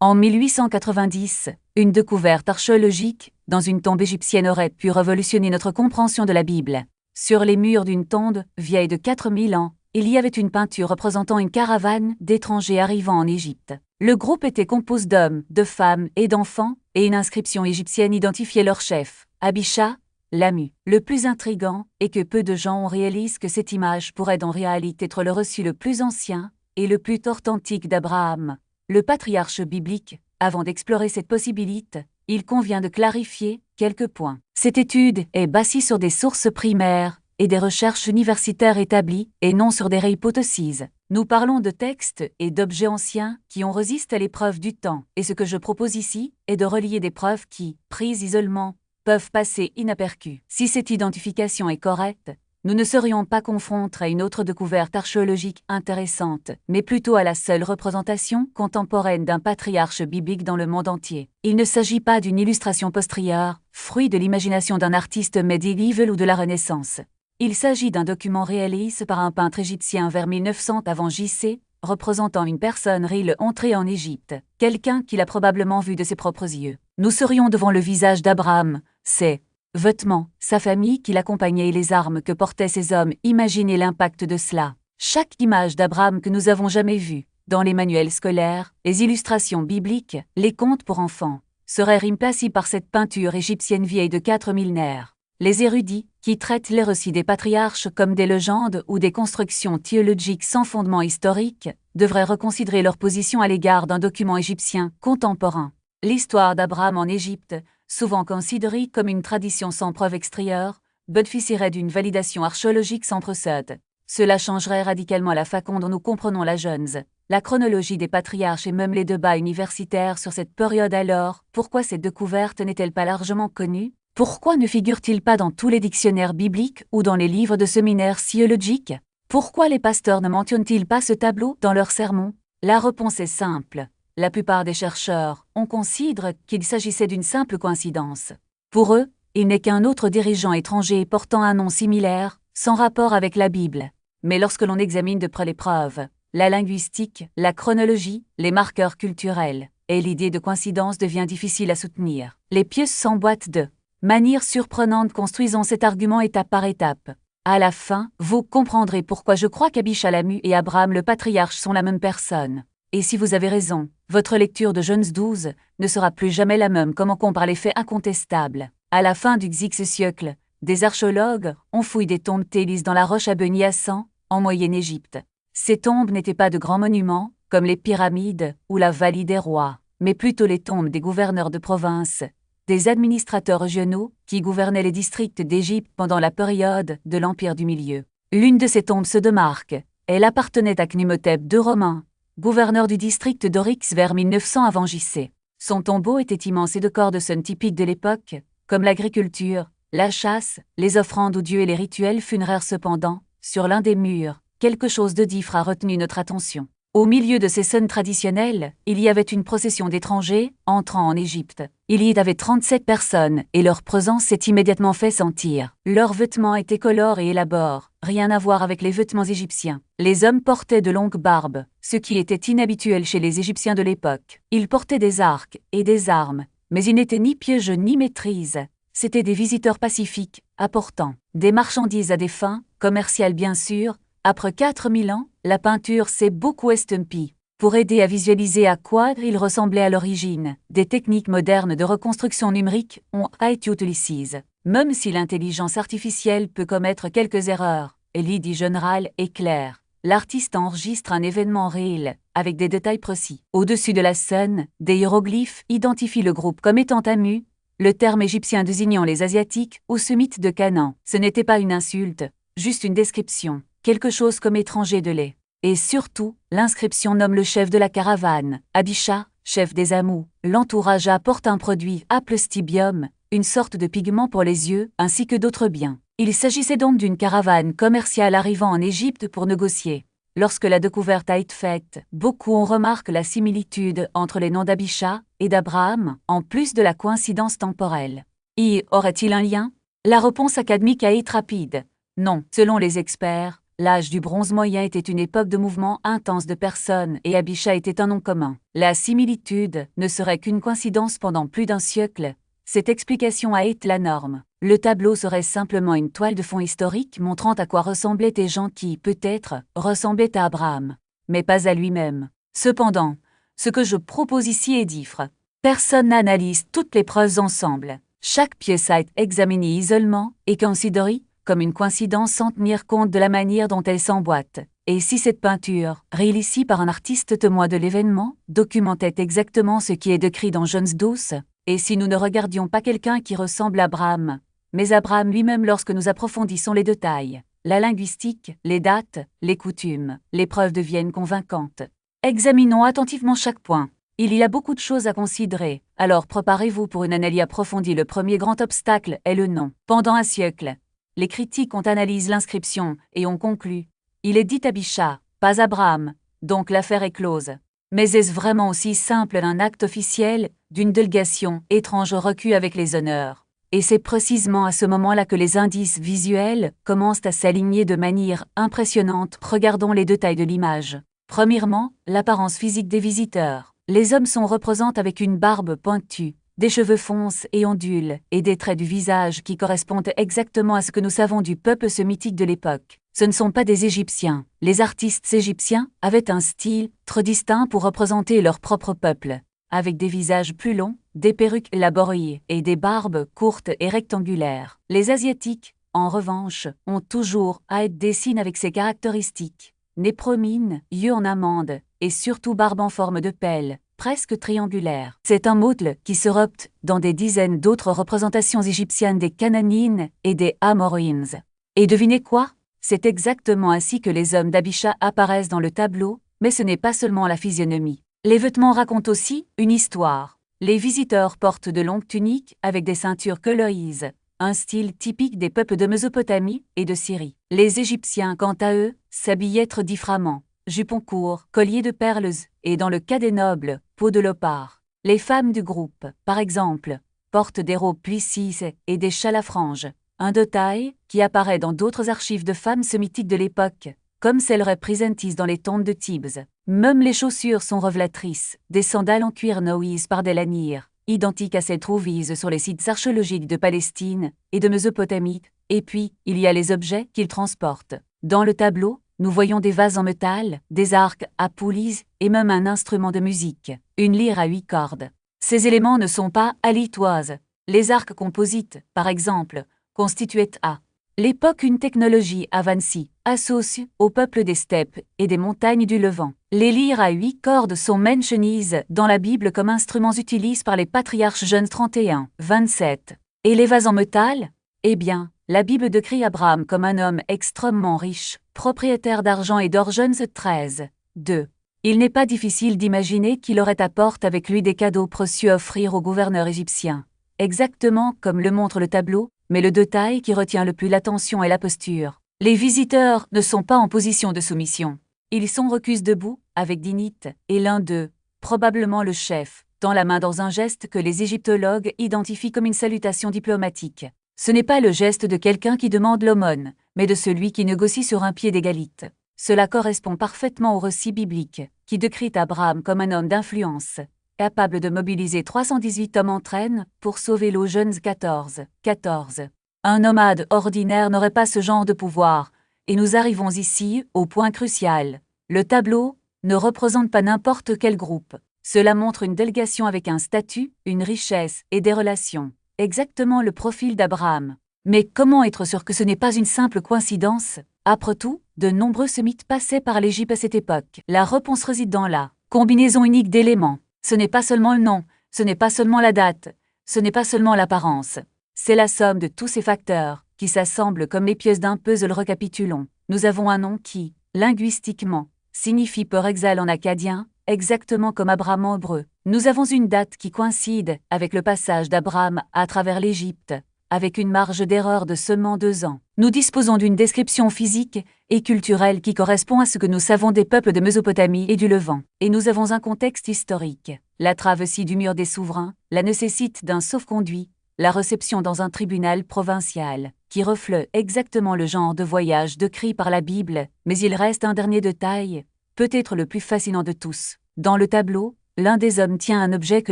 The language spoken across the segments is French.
En 1890, une découverte archéologique dans une tombe égyptienne aurait pu révolutionner notre compréhension de la Bible. Sur les murs d'une tombe vieille de 4000 ans, il y avait une peinture représentant une caravane d'étrangers arrivant en Égypte. Le groupe était composé d'hommes, de femmes et d'enfants, et une inscription égyptienne identifiait leur chef, Abisha, Lamu. Le plus intrigant est que peu de gens réalisent que cette image pourrait en réalité être le reçu le plus ancien et le plus authentique d'Abraham, le patriarche biblique. Avant d'explorer cette possibilité, il convient de clarifier quelques points. Cette étude est basée sur des sources primaires et des recherches universitaires établies et non sur des hypothèses. Nous parlons de textes et d'objets anciens qui ont résisté à l'épreuve du temps, et ce que je propose ici est de relier des preuves qui, prises isolément, peuvent passer inaperçues. Si cette identification est correcte, nous ne serions pas confrontés à une autre découverte archéologique intéressante, mais plutôt à la seule représentation contemporaine d'un patriarche biblique dans le monde entier. Il ne s'agit pas d'une illustration postérieure, fruit de l'imagination d'un artiste médiéval ou de la Renaissance. Il s'agit d'un document réalisé par un peintre égyptien vers 1900 avant J.C., représentant une personne réelle entrée en Égypte, quelqu'un qu'il a probablement vu de ses propres yeux. Nous serions devant le visage d'Abraham, ses vêtements, sa famille qui l'accompagnait et les armes que portaient ces hommes. Imaginez l'impact de cela. Chaque image d'Abraham que nous avons jamais vue, dans les manuels scolaires, les illustrations bibliques, les contes pour enfants, serait remplacée par cette peinture égyptienne vieille de 4 millénaires. Les érudits, qui traitent les récits des patriarches comme des légendes ou des constructions théologiques sans fondement historique, devraient reconsidérer leur position à l'égard d'un document égyptien contemporain. L'histoire d'Abraham en Égypte, souvent considérée comme une tradition sans preuve extérieure, bénéficierait d'une validation archéologique sans précédent. Cela changerait radicalement la façon dont nous comprenons la Genèse, la chronologie des patriarches et même les débats universitaires sur cette période. Alors, pourquoi cette découverte n'est-elle pas largement connue? Pourquoi ne figure-t-il pas dans tous les dictionnaires bibliques ou dans les livres de séminaires théologiques? Pourquoi les pasteurs ne mentionnent-ils pas ce tableau dans leurs sermons? La réponse est simple. La plupart des chercheurs, on considère qu'il s'agissait d'une simple coïncidence. Pour eux, il n'est qu'un autre dirigeant étranger portant un nom similaire, sans rapport avec la Bible. Mais lorsque l'on examine de près les preuves, la linguistique, la chronologie, les marqueurs culturels, et l'idée de coïncidence devient difficile à soutenir. Les pièces s'emboîtent de manière surprenante. Construisons cet argument étape par étape. À la fin, vous comprendrez pourquoi je crois qu'Abisha, Lamu et Abraham le patriarche sont la même personne. Et si vous avez raison, votre lecture de Genèse 12 ne sera plus jamais la même comme on compare les faits incontestables. À la fin du Xe siècle, des archéologues ont fouillé des tombes thélises dans la roche à Beni Hassan, en Moyenne-Égypte. Ces tombes n'étaient pas de grands monuments, comme les pyramides ou la vallée des rois, mais plutôt les tombes des gouverneurs de province, des administrateurs régionaux qui gouvernaient les districts d'Égypte pendant la période de l'Empire du Milieu. L'une de ces tombes se démarque. Elle appartenait à Cnimhotep II Romain, gouverneur du district d'Oryx vers 1900 avant J.C. Son tombeau était immense et de corps de scènes typiques de l'époque, comme l'agriculture, la chasse, les offrandes aux dieux et les rituels funéraires. Cependant, sur l'un des murs, quelque chose de différent a retenu notre attention. Au milieu de ces scènes traditionnelles, il y avait une procession d'étrangers entrant en Égypte. Il y avait 37 personnes et leur présence s'est immédiatement fait sentir. Leurs vêtements étaient colores et élaborés, rien à voir avec les vêtements égyptiens. Les hommes portaient de longues barbes, ce qui était inhabituel chez les Égyptiens de l'époque. Ils portaient des arcs et des armes, mais ils n'étaient ni piégeux ni maîtrises. C'étaient des visiteurs pacifiques, apportant des marchandises à des fins commerciales bien sûr. Après 4000 ans, la peinture s'est beaucoup estompée. Pour aider à visualiser à quoi il ressemblait à l'origine, des techniques modernes de reconstruction numérique ont été utilisées. Même si l'intelligence artificielle peut commettre quelques erreurs, l'idée générale est claire. L'artiste enregistre un événement réel, avec des détails précis. Au-dessus de la scène, des hiéroglyphes identifient le groupe comme étant Amu, le terme égyptien désignant les Asiatiques ou Sémites de Canaan. Ce n'était pas une insulte, juste une description. Quelque chose comme étranger de lait. Et surtout, l'inscription nomme le chef de la caravane, Abisha, chef des Amous. L'entourage apporte un produit appelé stibium, une sorte de pigment pour les yeux, ainsi que d'autres biens. Il s'agissait donc d'une caravane commerciale arrivant en Égypte pour négocier. Lorsque la découverte a été faite, beaucoup ont remarqué la similitude entre les noms d'Abisha et d'Abraham, en plus de la coïncidence temporelle. Y aurait-il un lien? La réponse académique a été rapide. Non, selon les experts, L'âge du bronze moyen était une époque de mouvement intense de personnes et Abisha était un nom commun. La similitude ne serait qu'une coïncidence pendant plus d'un siècle. Cette explication a été la norme. Le tableau serait simplement une toile de fond historique montrant à quoi ressemblaient des gens qui, peut-être, ressemblaient à Abraham, mais pas à lui-même. Cependant, ce que je propose ici est différent. Personne n'analyse toutes les preuves ensemble. Chaque pièce a été examinée isolément et considérée comme une coïncidence sans tenir compte de la manière dont elle s'emboîte. Et si cette peinture, réalisée par un artiste témoin de l'événement, documentait exactement ce qui est décrit dans Genèse 12, et si nous ne regardions pas quelqu'un qui ressemble à Abraham, mais Abraham lui-même lorsque nous approfondissons les détails, la linguistique, les dates, les coutumes, les preuves deviennent convaincantes. Examinons attentivement chaque point. Il y a beaucoup de choses à considérer, alors préparez-vous pour une analyse approfondie. Le premier grand obstacle est le nom. Pendant un siècle, les critiques ont analysé l'inscription et ont conclu « Il est dit Abisha, pas Abraham, donc l'affaire est close ». Mais est-ce vraiment aussi simple d'un acte officiel, d'une délégation étrange recul avec les honneurs? Et c'est précisément à ce moment-là que les indices visuels commencent à s'aligner de manière impressionnante. Regardons les détails de l'image. Premièrement, l'apparence physique des visiteurs. Les hommes sont représentés avec une barbe pointue, des cheveux foncés et ondulés, et des traits du visage qui correspondent exactement à ce que nous savons du peuple sémitique de l'époque. Ce ne sont pas des Égyptiens. Les artistes égyptiens avaient un style très distinct pour représenter leur propre peuple, avec des visages plus longs, des perruques laborieuses et des barbes courtes et rectangulaires. Les Asiatiques, en revanche, ont toujours à être dessinés avec ces caractéristiques. Nez promine, yeux en amande, et surtout barbe en forme de pelle, presque triangulaire. C'est un modèle qui se repte dans des dizaines d'autres représentations égyptiennes des Cananéens et des Amoréens. Et devinez quoi? C'est exactement ainsi que les hommes d'Abisha apparaissent dans le tableau, mais ce n'est pas seulement la physionomie. Les vêtements racontent aussi une histoire. Les visiteurs portent de longues tuniques avec des ceintures colorées, un style typique des peuples de Mésopotamie et de Syrie. Les Égyptiens, quant à eux, s'habillaient très différemment. Jupons courts, colliers de perles, et dans le cas des nobles, peau de léopard. Les femmes du groupe, par exemple, portent des robes plissées et des châles à franges, un détail qui apparaît dans d'autres archives de femmes sémitiques de l'époque, comme celles représentées dans les tombes de Thebes. Même les chaussures sont révélatrices, des sandales en cuir nouées par des lanières, identiques à celles trouvées sur les sites archéologiques de Palestine et de Mésopotamie, et puis, il y a les objets qu'ils transportent. Dans le tableau, nous voyons des vases en métal, des arcs à poulies et même un instrument de musique, une lyre à 8 cordes. Ces éléments ne sont pas halitoises. Les arcs composites, par exemple, constituaient à l'époque une technologie avancée, associée au peuple des steppes et des montagnes du Levant. Les lyres à 8 cordes sont mentionnées dans la Bible comme instruments utilisés par les patriarches Genèse 31, 27. Et les vases en métal? Eh bien, la Bible décrit Abraham comme un homme extrêmement riche, propriétaire d'argent et d'or. Genèse 13, 2. Il n'est pas difficile d'imaginer qu'il aurait apporté avec lui des cadeaux précieux à offrir au gouverneur égyptien. Exactement comme le montre le tableau, mais le détail qui retient le plus l'attention est la posture. Les visiteurs ne sont pas en position de soumission. Ils sont recus debout, avec dignité, et l'un d'eux, probablement le chef, tend la main dans un geste que les égyptologues identifient comme une salutation diplomatique. Ce n'est pas le geste de quelqu'un qui demande l'aumône, mais de celui qui négocie sur un pied d'égalité. Cela correspond parfaitement au récit biblique, qui décrit Abraham comme un homme d'influence, capable de mobiliser 318 hommes en traîne pour sauver l'eau. Genèse 14, 14. Un nomade ordinaire n'aurait pas ce genre de pouvoir, et nous arrivons ici au point crucial. Le tableau ne représente pas n'importe quel groupe. Cela montre une délégation avec un statut, une richesse et des relations. Exactement le profil d'Abraham. Mais comment être sûr que ce n'est pas une simple coïncidence? Après tout, de nombreux sémites passaient par l'Égypte à cette époque. La réponse réside dans la combinaison unique d'éléments. Ce n'est pas seulement le nom, ce n'est pas seulement la date, ce n'est pas seulement l'apparence. C'est la somme de tous ces facteurs qui s'assemblent comme les pièces d'un puzzle. Récapitulons. Nous avons un nom qui, linguistiquement, signifie peur exhale en acadien, exactement comme Abraham en hébreu. Nous avons une date qui coïncide avec le passage d'Abraham à travers l'Égypte, avec une marge d'erreur de seulement 2 ans. Nous disposons d'une description physique et culturelle qui correspond à ce que nous savons des peuples de Mésopotamie et du Levant. Et nous avons un contexte historique. La travestie du mur des souverains, la nécessite d'un sauf-conduit, la réception dans un tribunal provincial, qui reflète exactement le genre de voyage décrit par la Bible, mais il reste un dernier détail, peut-être le plus fascinant de tous. Dans le tableau, l'un des hommes tient un objet que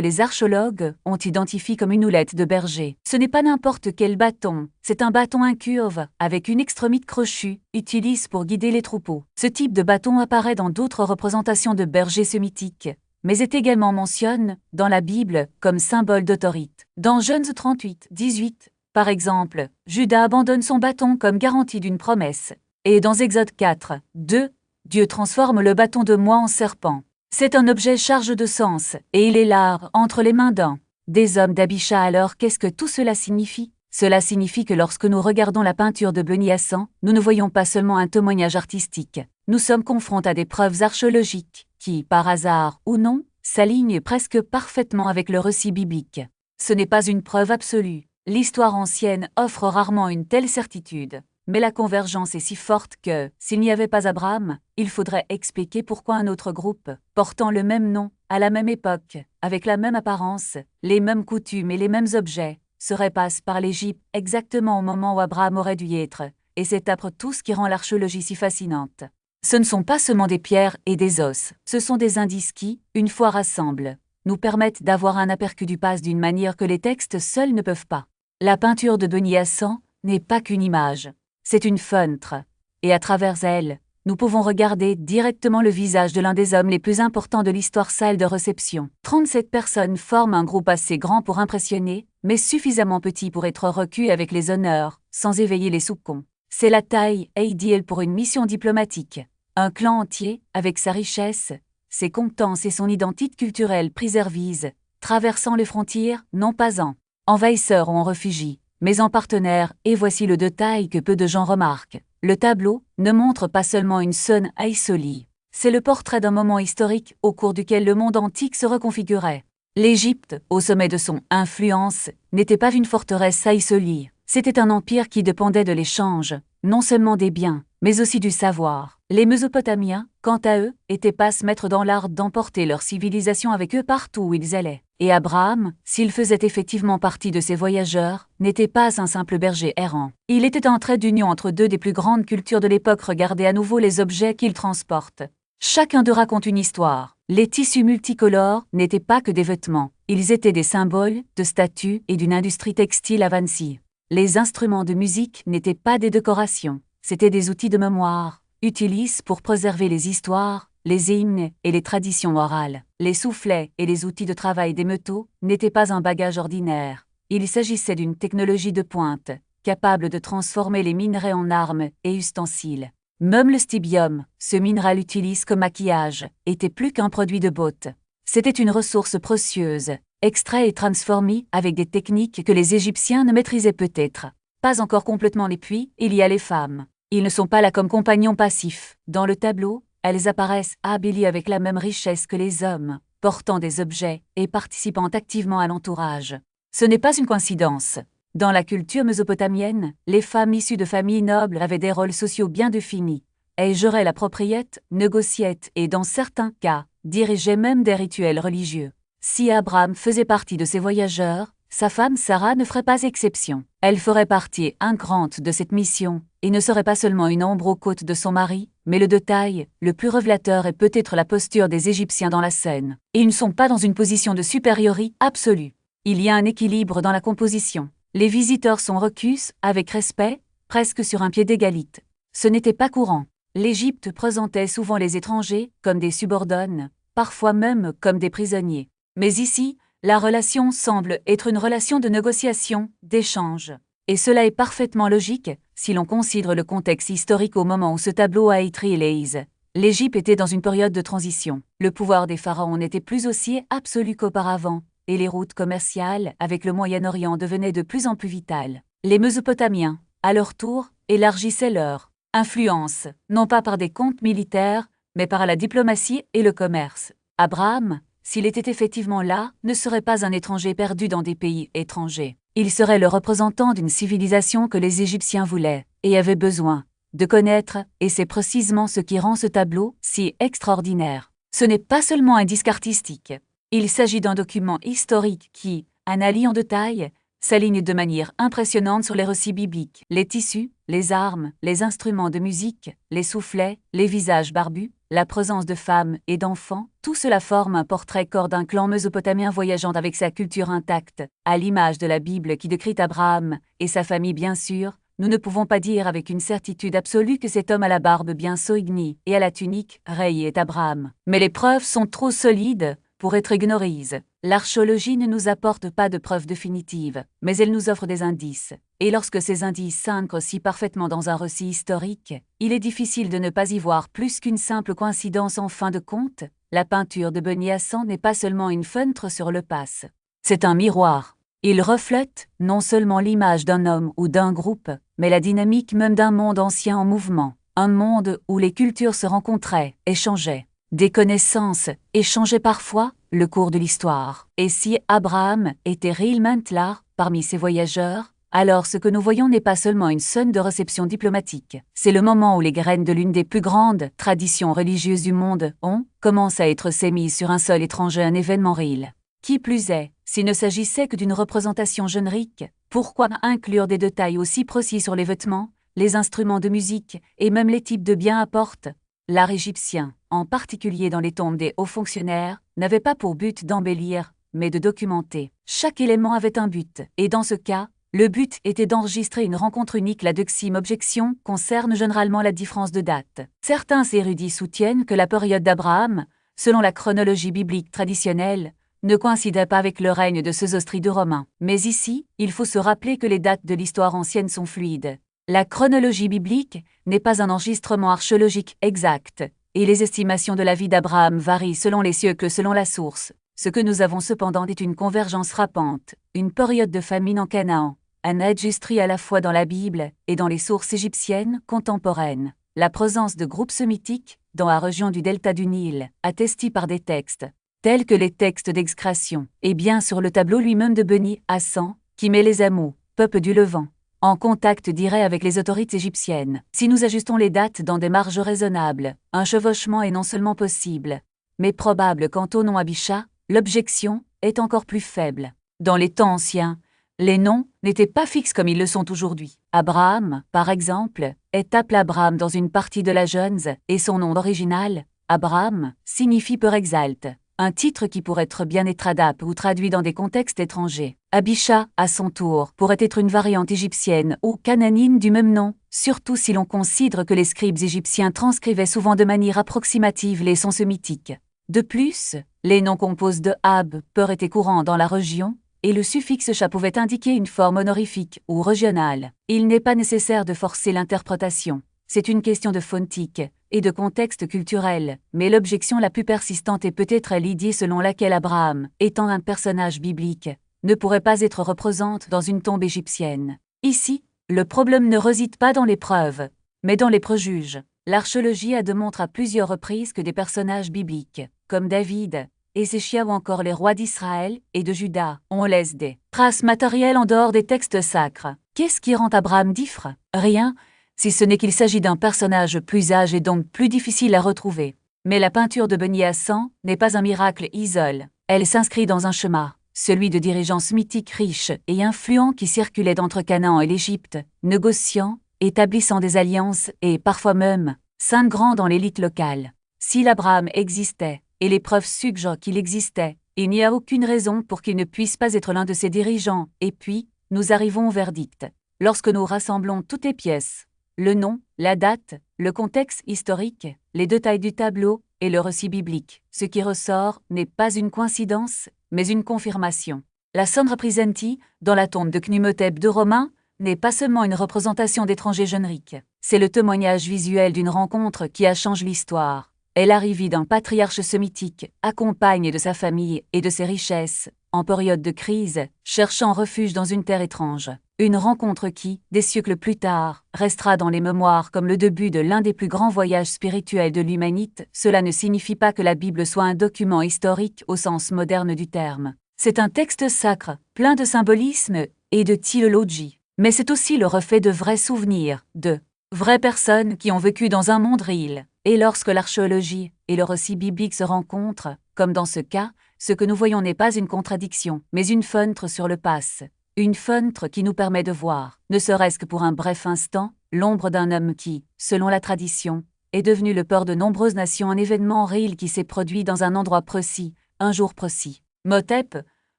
les archéologues ont identifié comme une houlette de berger. Ce n'est pas n'importe quel bâton, c'est un bâton incurve, avec une extrémité crochue, utilisé pour guider les troupeaux. Ce type de bâton apparaît dans d'autres représentations de bergers sémitiques, mais est également mentionné dans la Bible comme symbole d'autorité. Dans Genèse 38, 18, par exemple, Judas abandonne son bâton comme garantie d'une promesse. Et dans Exode 4, 2, Dieu transforme le bâton de moi en serpent. C'est un objet chargé de sens, et il est là, entre les mains d'un des hommes d'Abisha. Alors qu'est-ce que tout cela signifie? Cela signifie que lorsque nous regardons la peinture de Beni Hassan, nous ne voyons pas seulement un témoignage artistique. Nous sommes confrontés à des preuves archéologiques, qui, par hasard ou non, s'alignent presque parfaitement avec le récit biblique. Ce n'est pas une preuve absolue. L'histoire ancienne offre rarement une telle certitude. Mais la convergence est si forte que, s'il n'y avait pas Abraham, il faudrait expliquer pourquoi un autre groupe, portant le même nom, à la même époque, avec la même apparence, les mêmes coutumes et les mêmes objets, se repasse par l'Égypte exactement au moment où Abraham aurait dû y être, et c'est après tout ce qui rend l'archéologie si fascinante. Ce ne sont pas seulement des pierres et des os, ce sont des indices qui, une fois rassemblés, nous permettent d'avoir un aperçu du passé d'une manière que les textes seuls ne peuvent pas. La peinture de Beni Hassan n'est pas qu'une image. C'est une fenêtre, et à travers elle, nous pouvons regarder directement le visage de l'un des hommes les plus importants de l'histoire salle de réception. 37 personnes forment un groupe assez grand pour impressionner, mais suffisamment petit pour être reçu avec les honneurs, sans éveiller les soupçons. C'est la taille idéale pour une mission diplomatique. Un clan entier, avec sa richesse, ses compétences et son identité culturelle préservise, traversant les frontières, non pas en envahisseur ou en réfugié, mais en partenaire, et voici le détail que peu de gens remarquent. Le tableau ne montre pas seulement une scène isolée. C'est le portrait d'un moment historique au cours duquel le monde antique se reconfigurait. L'Égypte, au sommet de son influence, n'était pas une forteresse isolée. C'était un empire qui dépendait de l'échange, non seulement des biens, mais aussi du savoir. Les Mésopotamiens, quant à eux, étaient pas se mettre dans l'art d'emporter leur civilisation avec eux partout où ils allaient. Et Abraham, s'il faisait effectivement partie de ces voyageurs, n'était pas un simple berger errant. Il était un trait d'union entre deux des plus grandes cultures de l'époque. Regardez à nouveau les objets qu'il transporte. Chacun d'eux raconte une histoire. Les tissus multicolores n'étaient pas que des vêtements. Ils étaient des symboles, de statues et d'une industrie textile avancée. Les instruments de musique n'étaient pas des décorations. C'étaient des outils de mémoire, utilisés pour préserver les histoires, les hymnes et les traditions orales. Les soufflets et les outils de travail des métaux n'étaient pas un bagage ordinaire. Il s'agissait d'une technologie de pointe, capable de transformer les minerais en armes et ustensiles. Même le stibium, ce minéral utilisé comme maquillage, était plus qu'un produit de beauté. C'était une ressource précieuse, extrait et transformée avec des techniques que les Égyptiens ne maîtrisaient peut-être pas encore complètement. Et puis, il y a les femmes. Ils ne sont pas là comme compagnons passifs. Dans le tableau, elles apparaissent habillées avec la même richesse que les hommes, portant des objets et participant activement à l'entourage. Ce n'est pas une coïncidence. Dans la culture mésopotamienne, les femmes issues de familles nobles avaient des rôles sociaux bien définis. Elles géraient la propriété, négociaient et, dans certains cas, dirigeaient même des rituels religieux. Si Abraham faisait partie de ces voyageurs, sa femme Sarah ne ferait pas exception. Elle ferait partie intégrante de cette mission et ne serait pas seulement une ombre aux côtes de son mari, mais le détail, le plus révélateur est peut-être la posture des Égyptiens dans la scène. Et ils ne sont pas dans une position de supériorité absolue. Il y a un équilibre dans la composition. Les visiteurs sont reçus avec respect, presque sur un pied d'égalité. Ce n'était pas courant. L'Égypte présentait souvent les étrangers comme des subordonnés, parfois même comme des prisonniers. Mais ici, la relation semble être une relation de négociation, d'échange. Et cela est parfaitement logique, si l'on considère le contexte historique au moment où ce tableau a été réalisé. L'Égypte était dans une période de transition. Le pouvoir des pharaons n'était plus aussi absolu qu'auparavant, et les routes commerciales avec le Moyen-Orient devenaient de plus en plus vitales. Les Mésopotamiens, à leur tour, élargissaient leur influence, non pas par des comptes militaires, mais par la diplomatie et le commerce. Abraham, s'il était effectivement là, ne serait pas un étranger perdu dans des pays étrangers. Il serait le représentant d'une civilisation que les Égyptiens voulaient et avaient besoin de connaître, et c'est précisément ce qui rend ce tableau si extraordinaire. Ce n'est pas seulement un disque artistique. Il s'agit d'un document historique qui, analysé en détail, s'alignent de manière impressionnante sur les récits bibliques. Les tissus, les armes, les instruments de musique, les soufflets, les visages barbus, la présence de femmes et d'enfants, tout cela forme un portrait corps d'un clan mésopotamien voyageant avec sa culture intacte, à l'image de la Bible qui décrit Abraham et sa famille bien sûr. Nous ne pouvons pas dire avec une certitude absolue que cet homme à la barbe bien soignie et à la tunique rayée est Abraham. Mais les preuves sont trop solides pour être ignorées. L'archéologie ne nous apporte pas de preuves définitives, mais elle nous offre des indices. Et lorsque ces indices s'ancrent si parfaitement dans un récit historique, il est difficile de ne pas y voir plus qu'une simple coïncidence en fin de compte. La peinture de Beni Hassan n'est pas seulement une fenêtre sur le passe. C'est un miroir. Il reflète non seulement l'image d'un homme ou d'un groupe, mais la dynamique même d'un monde ancien en mouvement, un monde où les cultures se rencontraient, échangeaient. Des connaissances échangeaient parfois le cours de l'histoire. Et si Abraham était réellement là, parmi ces voyageurs, alors ce que nous voyons n'est pas seulement une scène de réception diplomatique. C'est le moment où les graines de l'une des plus grandes traditions religieuses du monde commencent à être sémises sur un sol étranger, un événement réel. Qui plus est, s'il ne s'agissait que d'une représentation générique, pourquoi inclure des détails aussi précis sur les vêtements, les instruments de musique et même les types de biens apportent? L'art égyptien, en particulier dans les tombes des hauts fonctionnaires, n'avait pas pour but d'embellir, mais de documenter. Chaque élément avait un but, et dans ce cas, le but était d'enregistrer une rencontre unique. La deuxième objection concerne généralement la différence de date. Certains érudits soutiennent que la période d'Abraham, selon la chronologie biblique traditionnelle, ne coïncidait pas avec le règne de Sosistride romain. Mais ici, il faut se rappeler que les dates de l'histoire ancienne sont fluides. La chronologie biblique n'est pas un enregistrement archéologique exact, et les estimations de la vie d'Abraham varient selon les siècles, selon la source. Ce que nous avons cependant est une convergence frappante, une période de famine en Canaan, un enregistré à la fois dans la Bible et dans les sources égyptiennes contemporaines. La présence de groupes sémitiques dans la région du delta du Nil, attestés par des textes, tels que les textes d'excrétion, et bien sur le tableau lui-même de Beni Hassan, qui met les Hamots, peuple du Levant, en contact direct avec les autorités égyptiennes. Si nous ajustons les dates dans des marges raisonnables, un chevauchement est non seulement possible, mais probable. Quant au nom Abisha, l'objection est encore plus faible. Dans les temps anciens, les noms n'étaient pas fixes comme ils le sont aujourd'hui. Abraham, par exemple, est appelé Abraham dans une partie de la Genèse, et son nom original, Abraham, signifie peur exalte. Un titre qui pourrait être bien étradap ou traduit dans des contextes étrangers. Abisha, à son tour, pourrait être une variante égyptienne ou cananine du même nom, surtout si l'on considère que les scribes égyptiens transcrivaient souvent de manière approximative les sons sémitiques. De plus, les noms composés de Ab, peur étaient courants dans la région, et le suffixe cha pouvait indiquer une forme honorifique ou régionale. Il n'est pas nécessaire de forcer l'interprétation. C'est une question de phonétique et de contexte culturel, mais l'objection la plus persistante est peut-être l'idée selon laquelle Abraham, étant un personnage biblique, ne pourrait pas être représenté dans une tombe égyptienne. Ici, le problème ne réside pas dans les preuves, mais dans les préjuges. L'archéologie a démontré à plusieurs reprises que des personnages bibliques, comme David, Ézéchias ou encore les rois d'Israël et de Juda, ont laissé des traces matérielles en dehors des textes sacres. Qu'est-ce qui rend Abraham différent? Rien, si ce n'est qu'il s'agit d'un personnage plus âgé et donc plus difficile à retrouver. Mais la peinture de Beni Hassan n'est pas un miracle isolé. Elle s'inscrit dans un schéma, celui de dirigeants mythiques riches et influents qui circulaient entre Canaan et l'Égypte, négociant, établissant des alliances et, parfois même, s'intégrant dans l'élite locale. Si l'Abraham existait, et les preuves suggèrent qu'il existait, il n'y a aucune raison pour qu'il ne puisse pas être l'un de ses dirigeants. Et puis, nous arrivons au verdict. Lorsque nous rassemblons toutes les pièces, le nom, la date, le contexte historique, les détails du tableau et le récit biblique, ce qui ressort n'est pas une coïncidence, mais une confirmation. La somme représentée dans la tombe de Khnumhotep II romain n'est pas seulement une représentation d'étrangers génériques, c'est le témoignage visuel d'une rencontre qui a changé l'histoire. Et l'arrivée d'un patriarche sémitique, accompagne de sa famille et de ses richesses, en période de crise, cherchant refuge dans une terre étrange. Une rencontre qui, des siècles plus tard, restera dans les mémoires comme le début de l'un des plus grands voyages spirituels de l'humanité. Cela ne signifie pas que la Bible soit un document historique au sens moderne du terme. C'est un texte sacre, plein de symbolisme et de théologie. Mais c'est aussi le reflet de vrais souvenirs, de vraies personnes qui ont vécu dans un monde réel. Et lorsque l'archéologie et le récit biblique se rencontrent, comme dans ce cas, ce que nous voyons n'est pas une contradiction, mais une fenêtre sur le passe. Une fenêtre qui nous permet de voir, ne serait-ce que pour un bref instant, l'ombre d'un homme qui, selon la tradition, est devenu le peur de nombreuses nations, un événement réel qui s'est produit dans un endroit précis, un jour précis. Motep,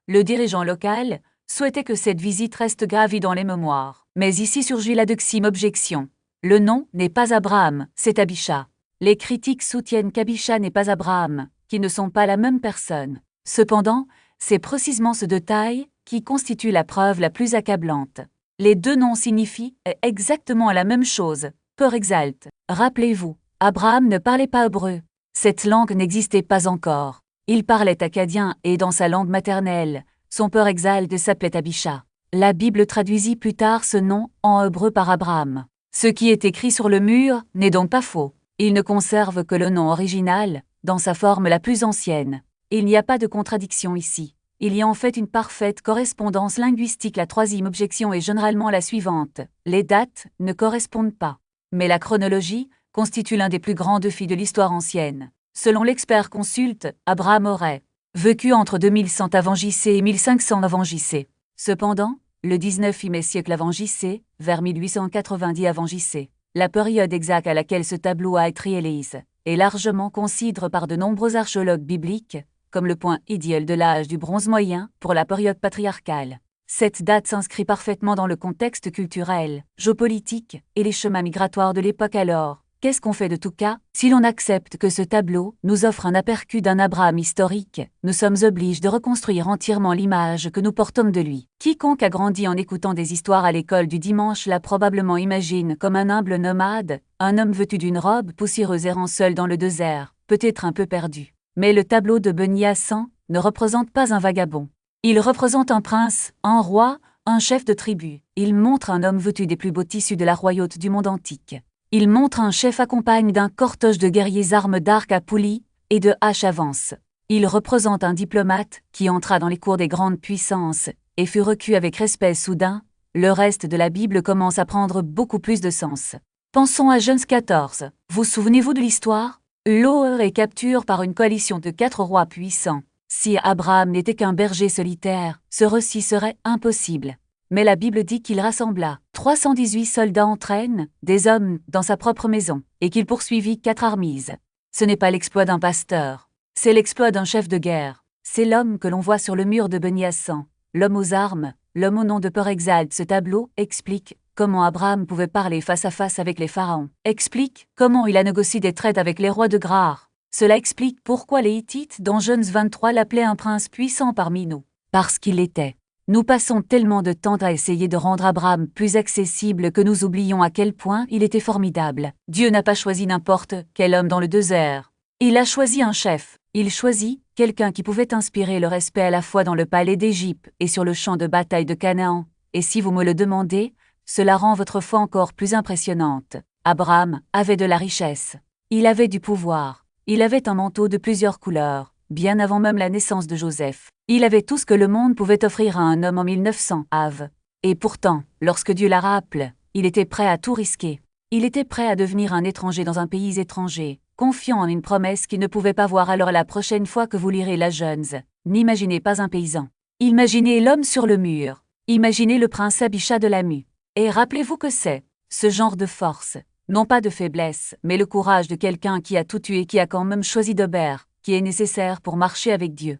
le dirigeant local, souhaitait que cette visite reste gravée dans les mémoires. Mais ici surgit la deuxième objection. Le nom n'est pas Abraham, c'est Abisha. Les critiques soutiennent qu'Abisha n'est pas Abraham, qui ne sont pas la même personne. Cependant, c'est précisément ce détail qui constitue la preuve la plus accablante. Les deux noms signifient exactement la même chose, peur exalte. Rappelez-vous, Abraham ne parlait pas hébreu. Cette langue n'existait pas encore. Il parlait akkadien et dans sa langue maternelle, son père exalte s'appelait Abisha. La Bible traduisit plus tard ce nom en hébreu par Abraham. Ce qui est écrit sur le mur n'est donc pas faux. Il ne conserve que le nom original, dans sa forme la plus ancienne. Il n'y a pas de contradiction ici. Il y a en fait une parfaite correspondance linguistique. La troisième objection est généralement la suivante. Les dates ne correspondent pas. Mais la chronologie constitue l'un des plus grands défis de l'histoire ancienne. Selon l'expert consulte, Abraham aurait vécu entre 2100 avant JC et 1500 avant JC. Cependant, le 19e siècle avant JC, vers 1890 avant JC, la période exacte à laquelle ce tableau a été réalisé, est largement considérée par de nombreux archéologues bibliques comme le point idéal de l'âge du bronze moyen pour la période patriarcale. Cette date s'inscrit parfaitement dans le contexte culturel, géopolitique et les chemins migratoires de l'époque. Alors, qu'est-ce qu'on fait de tout cas? Si l'on accepte que ce tableau nous offre un aperçu d'un Abraham historique, nous sommes obligés de reconstruire entièrement l'image que nous portons de lui. Quiconque a grandi en écoutant des histoires à l'école du dimanche l'a probablement imagine comme un humble nomade, un homme vêtu d'une robe poussiéreuse errant seul dans le désert, peut-être un peu perdu. Mais le tableau de Beni Hassan ne représente pas un vagabond. Il représente un prince, un roi, un chef de tribu. Il montre un homme vêtu des plus beaux tissus de la royauté du monde antique. Il montre un chef accompagné d'un cortège de guerriers armes d'arc à poulies et de haches avance. Il représente un diplomate qui entra dans les cours des grandes puissances et fut reçu avec respect soudain. Le reste de la Bible commence à prendre beaucoup plus de sens. Pensons à Genèse 14. Vous souvenez-vous de l'histoire? Lot est capturé par une coalition de 4 rois puissants. Si Abraham n'était qu'un berger solitaire, ce récit serait impossible. Mais la Bible dit qu'il rassembla 318 soldats entraînent, des hommes, dans sa propre maison, et qu'il poursuivit 4 armées. Ce n'est pas l'exploit d'un pasteur, c'est l'exploit d'un chef de guerre. C'est l'homme que l'on voit sur le mur de Beni Hassan, l'homme aux armes, l'homme au nom de peur exalte. Ce tableau explique comment Abraham pouvait parler face à face avec les pharaons, explique comment il a négocié des traités avec les rois de Grar. Cela explique pourquoi les Hittites dans Genèse 23 l'appelaient un prince puissant parmi nous. Parce qu'il l'était. Nous passons tellement de temps à essayer de rendre Abraham plus accessible que nous oublions à quel point il était formidable. Dieu n'a pas choisi n'importe quel homme dans le désert. Il a choisi un chef. Il choisit quelqu'un qui pouvait inspirer le respect à la fois dans le palais d'Égypte et sur le champ de bataille de Canaan. Et si vous me le demandez, cela rend votre foi encore plus impressionnante. Abraham avait de la richesse. Il avait du pouvoir. Il avait un manteau de plusieurs couleurs, bien avant même la naissance de Joseph. Il avait tout ce que le monde pouvait offrir à un homme en 1900 Av. Et pourtant, lorsque Dieu la rappelle, il était prêt à tout risquer. Il était prêt à devenir un étranger dans un pays étranger, confiant en une promesse qu'il ne pouvait pas voir. Alors la prochaine fois que vous lirez la Genèse, n'imaginez pas un paysan. Imaginez l'homme sur le mur. Imaginez le prince Abisha de Lamu. Et rappelez-vous que c'est ce genre de force, non pas de faiblesse, mais le courage de quelqu'un qui a tout tué et qui a quand même choisi d'obéir, qui est nécessaire pour marcher avec Dieu.